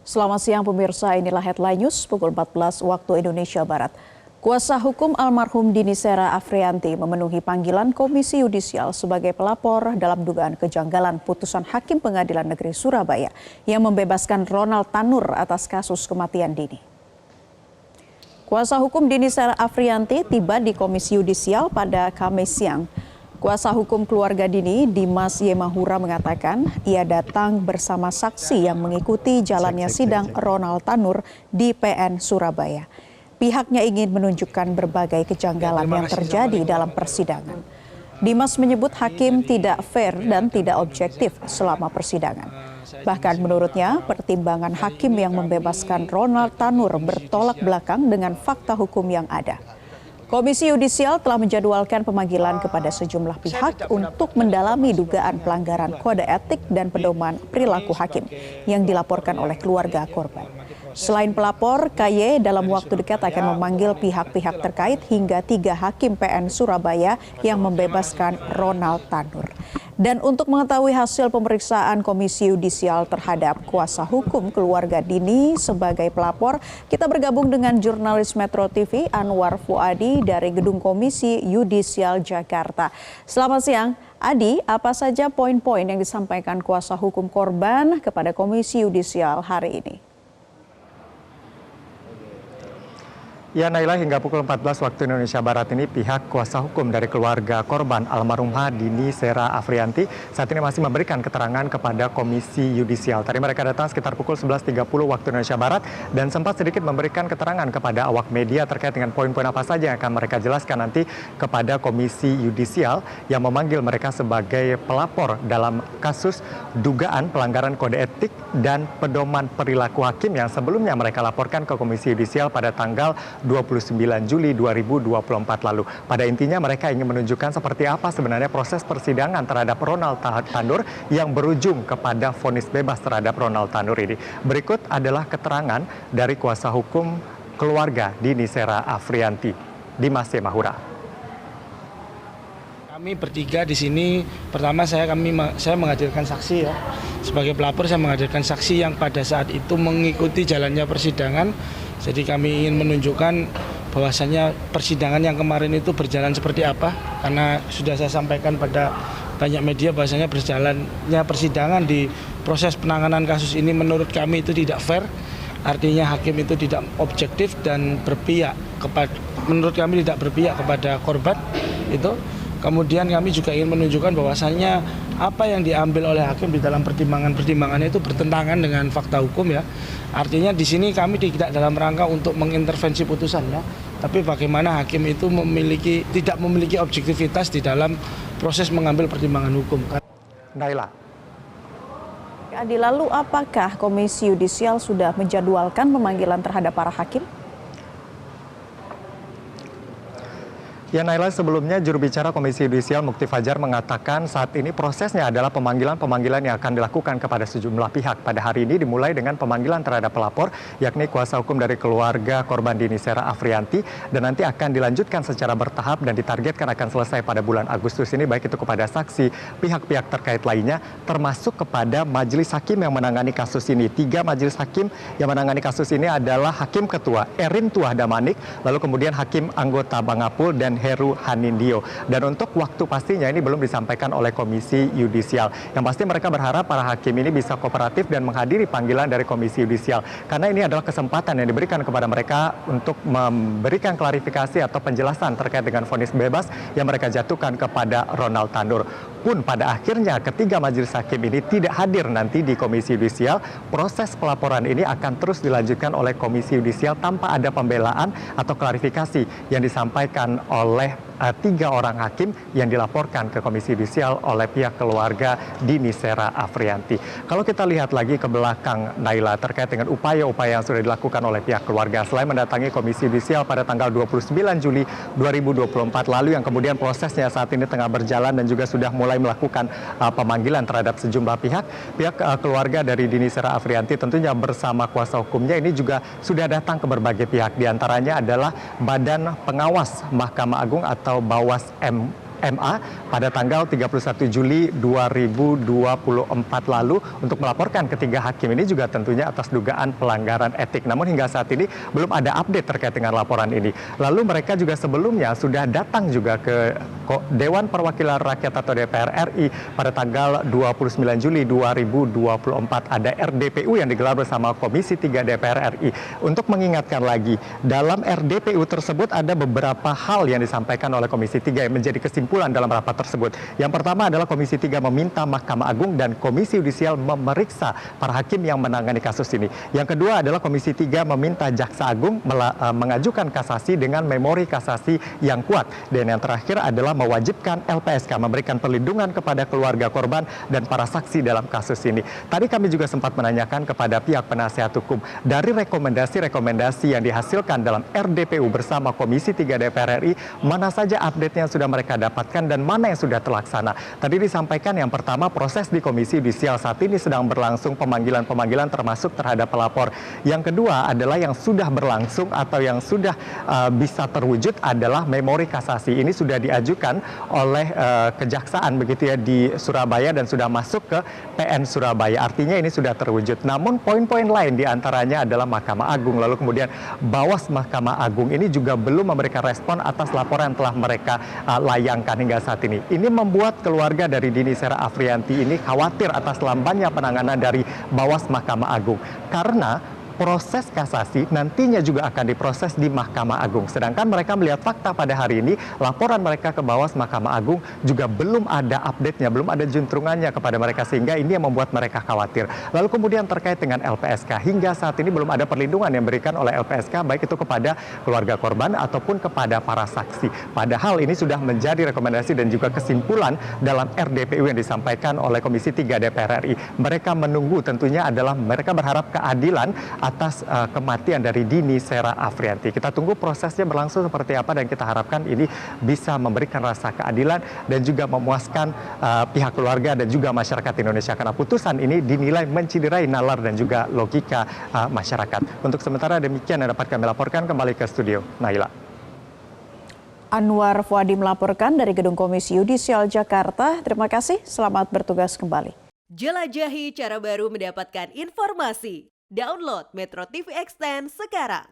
Selamat siang pemirsa, inilah headline news pukul 14 waktu Indonesia Barat. Kuasa hukum almarhum Dini Sera Afrianti memenuhi panggilan Komisi Yudisial sebagai pelapor dalam dugaan kejanggalan putusan Hakim Pengadilan Negeri Surabaya yang membebaskan Ronald Tanur atas kasus kematian Dini. Kuasa hukum Dini Sera Afrianti tiba di Komisi Yudisial pada Kamis siang. Kuasa hukum keluarga Dini, Dimas Yemahura, mengatakan ia datang bersama saksi yang mengikuti jalannya sidang Ronald Tanur di PN Surabaya. Pihaknya ingin menunjukkan berbagai kejanggalan yang terjadi dalam persidangan. Dimas menyebut hakim tidak fair dan tidak objektif selama persidangan. Bahkan menurutnya, pertimbangan hakim yang membebaskan Ronald Tanur bertolak belakang dengan fakta hukum yang ada. Komisi Yudisial telah menjadwalkan pemanggilan kepada sejumlah pihak untuk mendalami dugaan pelanggaran kode etik dan pedoman perilaku hakim yang dilaporkan oleh keluarga korban. Selain pelapor, KY dalam waktu dekat akan memanggil pihak-pihak terkait hingga 3 hakim PN Surabaya yang membebaskan Ronald Tanur. Dan untuk mengetahui hasil pemeriksaan Komisi Yudisial terhadap kuasa hukum keluarga Dini sebagai pelapor, kita bergabung dengan jurnalis Metro TV Anwar Fuadi dari Gedung Komisi Yudisial Jakarta. Selamat siang, Adi, apa saja poin-poin yang disampaikan kuasa hukum korban kepada Komisi Yudisial hari ini? Ya, Naila, hingga pukul 14 waktu Indonesia Barat ini pihak kuasa hukum dari keluarga korban almarhumah Dini Sera Afrianti saat ini masih memberikan keterangan kepada Komisi Yudisial. Tadi mereka datang sekitar pukul 11.30 waktu Indonesia Barat dan sempat sedikit memberikan keterangan kepada awak media terkait dengan poin-poin apa saja yang akan mereka jelaskan nanti kepada Komisi Yudisial yang memanggil mereka sebagai pelapor dalam kasus dugaan pelanggaran kode etik dan pedoman perilaku hakim yang sebelumnya mereka laporkan ke Komisi Yudisial pada tanggal 29 Juli 2024 lalu. Pada intinya mereka ingin menunjukkan seperti apa sebenarnya proses persidangan terhadap Ronald Tanur yang berujung kepada vonis bebas terhadap Ronald Tanur ini. Berikut adalah keterangan dari kuasa hukum keluarga Dini Sera Afrianti, Dimas Yemahura. Kami bertiga di sini, pertama saya menghadirkan saksi ya. Sebagai pelapor saya menghadirkan saksi yang pada saat itu mengikuti jalannya persidangan. Jadi kami ingin menunjukkan bahwasannya persidangan yang kemarin itu berjalan seperti apa. Karena sudah saya sampaikan pada banyak media bahwasannya berjalannya persidangan di proses penanganan kasus ini menurut kami itu tidak fair. Artinya hakim itu tidak objektif dan menurut kami tidak berpihak kepada korban itu. Kemudian kami juga ingin menunjukkan bahwasannya apa yang diambil oleh hakim di dalam pertimbangannya itu bertentangan dengan fakta hukum ya. Artinya di sini kami tidak dalam rangka untuk mengintervensi putusannya, tapi bagaimana hakim itu tidak memiliki objektivitas di dalam proses mengambil pertimbangan hukum. Naila. Adi, lalu apakah Komisi Yudisial sudah menjadwalkan pemanggilan terhadap para hakim? Ya, Naila, sebelumnya juru bicara Komisi Yudisial Mukti Fajar mengatakan saat ini prosesnya adalah pemanggilan yang akan dilakukan kepada sejumlah pihak. Pada hari ini dimulai dengan pemanggilan terhadap pelapor, yakni kuasa hukum dari keluarga korban Dini Sera Afrianti, dan nanti akan dilanjutkan secara bertahap dan ditargetkan akan selesai pada bulan Agustus ini, baik itu kepada saksi, pihak-pihak terkait lainnya, termasuk kepada majelis hakim yang menangani kasus ini. 3 majelis hakim yang menangani kasus ini adalah Hakim Ketua Erin Tuah Damanik, lalu kemudian Hakim Anggota Bangapul, dan Heru Hanindio. Dan untuk waktu pastinya ini belum disampaikan oleh Komisi Yudisial. Yang pasti mereka berharap para hakim ini bisa kooperatif dan menghadiri panggilan dari Komisi Yudisial. Karena ini adalah kesempatan yang diberikan kepada mereka untuk memberikan klarifikasi atau penjelasan terkait dengan vonis bebas yang mereka jatuhkan kepada Ronald Tanur. Pun pada akhirnya ketiga majelis hakim ini tidak hadir nanti di Komisi Yudisial, proses pelaporan ini akan terus dilanjutkan oleh Komisi Yudisial tanpa ada pembelaan atau klarifikasi yang disampaikan oleh 3 orang hakim yang dilaporkan ke Komisi Yudisial oleh pihak keluarga Dini Sera Afrianti. Kalau kita lihat lagi ke belakang, Naila, terkait dengan upaya-upaya yang sudah dilakukan oleh pihak keluarga selain mendatangi Komisi Yudisial pada tanggal 29 Juli 2024 lalu yang kemudian prosesnya saat ini tengah berjalan dan juga sudah mulai melakukan pemanggilan terhadap sejumlah pihak keluarga dari Dini Sera Afrianti tentunya bersama kuasa hukumnya ini juga sudah datang ke berbagai pihak. Di antaranya adalah Badan Pengawas Mahkamah Agung atau Bawas MA pada tanggal 31 Juli 2024 lalu untuk melaporkan ketiga hakim ini juga tentunya atas dugaan pelanggaran etik. Namun hingga saat ini belum ada update terkait dengan laporan ini. Lalu mereka juga sebelumnya sudah datang juga ke Dewan Perwakilan Rakyat atau DPR RI pada tanggal 29 Juli 2024. Ada RDPU yang digelar bersama Komisi 3 DPR RI. Untuk mengingatkan lagi, dalam RDPU tersebut ada beberapa hal yang disampaikan oleh Komisi 3 yang menjadi kesimpulan dalam rapat tersebut. Yang pertama adalah Komisi 3 meminta Mahkamah Agung dan Komisi Yudisial memeriksa para hakim yang menangani kasus ini. Yang kedua adalah Komisi 3 meminta Jaksa Agung mengajukan kasasi dengan memori kasasi yang kuat. Dan yang terakhir adalah mewajibkan LPSK memberikan perlindungan kepada keluarga korban dan para saksi dalam kasus ini. Tadi kami juga sempat menanyakan kepada pihak penasihat hukum dari rekomendasi yang dihasilkan dalam RDPU bersama Komisi 3 DPR RI, mana saja update yang sudah mereka dapatkan dan mana yang sudah terlaksana. Tadi disampaikan yang pertama, proses di Komisi Yudisial saat ini sedang berlangsung pemanggilan-pemanggilan termasuk terhadap pelapor. Yang kedua adalah yang sudah berlangsung atau yang sudah bisa terwujud adalah memori kasasi. Ini sudah diajukan oleh kejaksaan begitu ya di Surabaya dan sudah masuk ke PN Surabaya. Artinya ini sudah terwujud. Namun poin-poin lain diantaranya adalah Mahkamah Agung. Lalu kemudian Bawas Mahkamah Agung ini juga belum memberikan respon atas laporan yang telah mereka layangkan hingga saat ini. Ini membuat keluarga dari Dini Sera Afrianti ini khawatir atas lambannya penanganan dari Bawas Mahkamah Agung. Karena proses kasasi nantinya juga akan diproses di Mahkamah Agung. Sedangkan mereka melihat fakta pada hari ini, laporan mereka ke Bawas Mahkamah Agung juga belum ada update-nya, belum ada juntrungannya kepada mereka, sehingga ini yang membuat mereka khawatir. Lalu kemudian terkait dengan LPSK, hingga saat ini belum ada perlindungan yang diberikan oleh LPSK, baik itu kepada keluarga korban ataupun kepada para saksi. Padahal ini sudah menjadi rekomendasi dan juga kesimpulan dalam RDPU yang disampaikan oleh Komisi 3 DPR RI. Mereka menunggu tentunya adalah mereka berharap keadilan atas kematian dari Dini Sera Afrianti. Kita tunggu prosesnya berlangsung seperti apa dan kita harapkan ini bisa memberikan rasa keadilan dan juga memuaskan pihak keluarga dan juga masyarakat Indonesia, karena putusan ini dinilai menciderai nalar dan juga logika masyarakat. Untuk sementara demikian yang dapat kami laporkan, kembali ke studio. Naila. Anwar Fuadi melaporkan dari Gedung Komisi Yudisial Jakarta. Terima kasih, selamat bertugas kembali. Jelajahi cara baru mendapatkan informasi. Download Metro TV Extend sekarang.